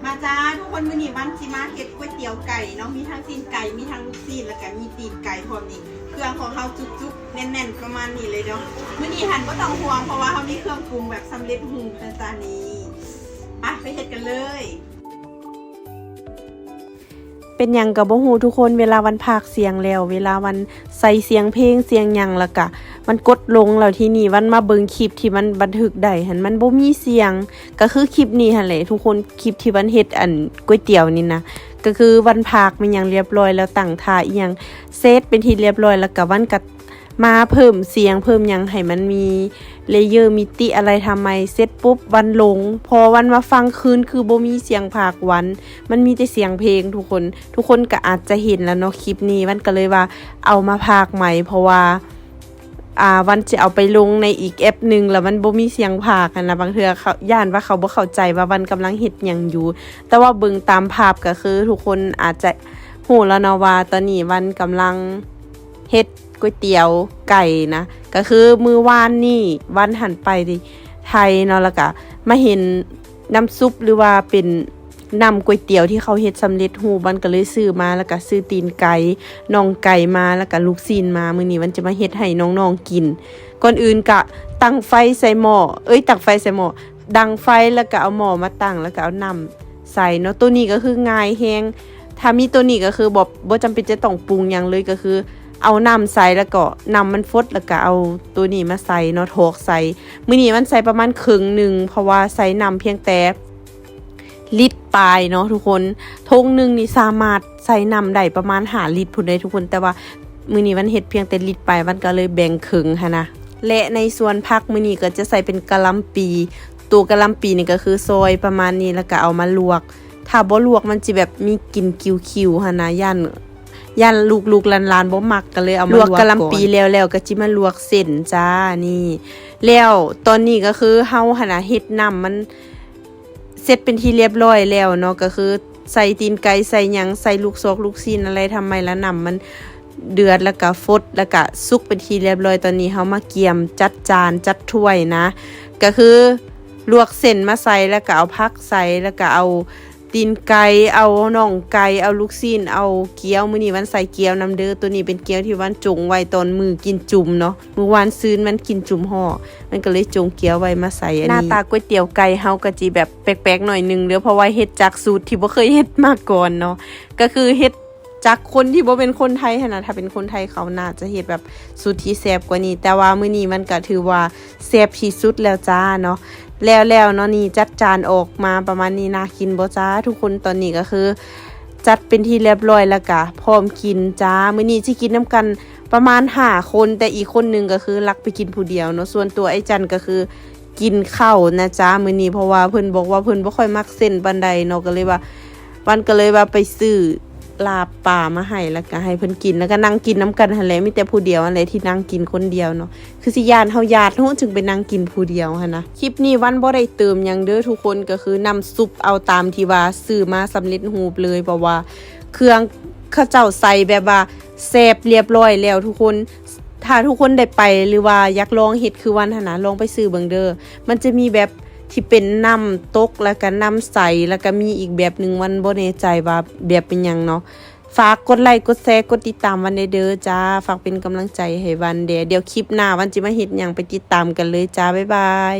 มาจ้าทุกคนมื้อนี้วันสิมาเฮ็ดก๋วยเตี๋ยวไก่เนาะมีทั้งตีนไก่มีทั้งลูกซีนแล้วก็มีตีนไก่พร้อมนี่เครื่องของเขาจุกๆแน่นๆประมาณนี้เลยเนาะมื้อนี้หันบ่ต้องห่วงเพราะว่าเขามีเครื่องปรุงแบบสำเร็จรูปนะจ๊ะนี่ไปเฮ็ดกันเลยเป็นหยังกับบ่ฮู้ทุกคนเวลาวันพากย์เสียงแล้วเวลาวันใส่เสียงเพลงเสียงหยังแล้วก็มันกดลงแล้วที่นี่วันมาเบิ่งคลิปที่มันบันทึกได้หั่นมันบ่มีเสียงก็คือคลิปนี้หั่นแหละทุกคนคลิปที่วันเฮ็ดอันก๋วยเตี๋ยวนี่นะก็คือวันพากย์มันหยังเรียบร้อยแล้วตั้งท่าอีหยังเซตเป็นที่เรียบร้อยแล้วก็วันก็มาเพิ่มเสียงเพิ่มหยังให้มันมีเลเยอร์มิติอะไรทำไมเสร็จปุ๊บวันลงพอวันมาฟังคืนคือบ่มีเสียงภาควันมันมีแต่เสียงเพลงทุกคนก็อาจจะเห็นแล้วเนาะคลิปนี้วันก็เลยว่าเอามาภาคใหม่เพราะว่าวันจะเอาไปลงในอีกแอปนึงแล้วมันบ่มีเสียงภาคนะบางเทื่อเขาย่านว่าเขาบ่เข้าใจว่าวันกำลังเฮ็ดหยังอยู่แต่ว่าเบิ่งตามภาพก็คือทุกคนอาจจะฮู้แล้วเนาะว่าตอนนี้วันกำลังเฮ็ดก๋วยเตี๋ยวไก่นะก็คือมื้อวานนี่วันหันไปที่ไทยเนาะแล้วก็มาเห็นน้ำซุปหรือว่าเป็นน้ำก๋วยเตี๋ยวที่เขาเฮ็ดสำเร็จรูปมันก็เลยซื้อมาแล้วก็ซื้อตีนไก่น่องไก่มาแล้วก็ลูกซีนมามื้อนี้มันจะมาเฮ็ดให้น้องๆกินก่อนอื่นก็ตั้งไฟใส่หม้อตั้งไฟใส่หม้อดังไฟแล้วก็เอาหม้อมาตั้งแล้วก็เอาน้ำใส่เนาะตัวนี้ก็คือง่ายแฮงถ้ามีตัวนี้ก็คือบ่จำเป็นจะต้องปรุงหยังเลยก็คือเอาน้ำใส่แล้วก็น้ำมันฟดแล้วก็เอาตัวนี้มาใส่เนาะโถกใส่มื้อนี้มันใส่ประมาณครึ่งนึงเพราะว่าใส่น้ำเพียงแต่ลิตรปลายเนาะทุกคนทงนึงนี่สามารถใส่น้ำได้ประมาณ5ลิตรพุ่นได้ทุกคนแต่ว่ามื้อนี้มันเฮ็ดเพียงแต่ลิตรปลายมันก็เลยแบ่งครึ่งหั่นนะและในส่วนผักมื้อนี้ก็จะใส่เป็นกะหล่ำปีตัวกะหล่ำปีนี่ก็คือซอยประมาณนี้แล้วก็เอามาลวกถ้าบ่ลวกมันสิแบบมีกลิ่นคิวๆหั่นนะย่านลูกๆหลานๆบ่มักก็เลยเอามาลวกกะหล่ำปีแล้วก็จิมาลวกเส้นจ้านี่แล้วตอนนี้ก็คือเฮาหั่นน่ะเฮ็ดน้ำมันเสร็จเป็นที่เรียบร้อยแล้วเนาะก็คือใส่ตีนไก่ใส่หยังใส่ลูกซอกลูกซีนอะไรทำไมละน้ำมันเดือดแล้วก็ฟดแล้วก็สุกเป็นที่เรียบร้อยตอนนี้เฮามาเกียมจัดจานจัดถ้วยนะก็คือลวกเส้นมาใส่แล้วก็เอาผักใส่แล้วก็เอาตีนไก่เอาน่องไก่เอาลูกซีนเอาเกี๊ยวมื้อนี้วันใส่เกี๊ยวน้ำเด้อตัวนี้เป็นเกี๊ยวที่วันจงไว้ตอนมือกินจุ่มเนาะมื้อวานซืนมันกินจุ่มห่อมันก็เลยจงเกี๊ยวไว้มาใส่อันนี้หน้าตาก๋วยเตี๋ยวไก่เฮาก็สิแบบแปลกๆหน่อยนึงเด้อเพราะว่าเฮ็ดจากสูตรที่บ่เคยเฮ็ดมาก่อนเนาะก็คือเฮ็ดจากคนที่บ่เป็นคนไทยหั่นน่ะถ้าเป็นคนไทยเขาน่าจะเฮ็ดแบบสูตรที่แซ่บกว่านี้แต่ว่ามื้อนี้มันก็ถือว่าแซ่บที่สุดแล้วจ้าเนาะแล้วเนาะนี่จัดจานออกมาประมาณนี้น่ากินบ่จ้าทุกคนตอนนี้ก็คือจัดเป็นที่เรียบร้อยแล้วก็พร้อมกินจ้ามื้อนี้สิกินน้ำกันประมาณ5คนแต่อีกคนนึงก็คือลักไปกินผู้เดียวเนาะส่วนตัวไอ้จันก็คือกินข้าวนะจ้ามื้อนี้เพราะว่าเพิ่นบอกว่าเพิ่นบ่ค่อยมักเส้นปานใดเนาะก็เลยว่าวันก็เลยว่าไปซื้อลาบป่ามาให้แล้วก็ให้เพิ่นกินแล้วก็นั่งกินน้ำกันหั่นแหละมีแต่ผู้เดียวอะไรที่นั่งกินคนเดียวเนาะคือสิย่านเฮาญาติเฮาจึงไปนั่งกินผู้เดียวหั่นนะคลิปนี้วันบ่ได้เติมหยังเด้อทุกคนก็คือน้ำซุปเอาตามที่ว่าซื้อมาสำเร็จรูปเลยเพราะว่าเครื่องเขาเจ้าใส่แบบว่าแซ่บเรียบร้อยแล้วทุกคนถ้าทุกคนได้ไปหรือว่าอยากลองเฮ็ดคือวันหั่นนะลองไปซื้อเบิ่งเด้อมันจะมีแบบที่เป็นน้ำตกแล้วก็น้ำใสแล้วก็มีอีกแบบนึงวันบ่แน่ใจว่าแบบเป็นหยังเนาะฝากกดไลค์กดแชร์กดติดตามวันเด้อจ้าฝากเป็นกำลังใจให้วันเดี๋ยวคลิปหน้าวันจะมาเฮ็ดหยังไปติดตามกันเลยจ้าบ๊ายบาย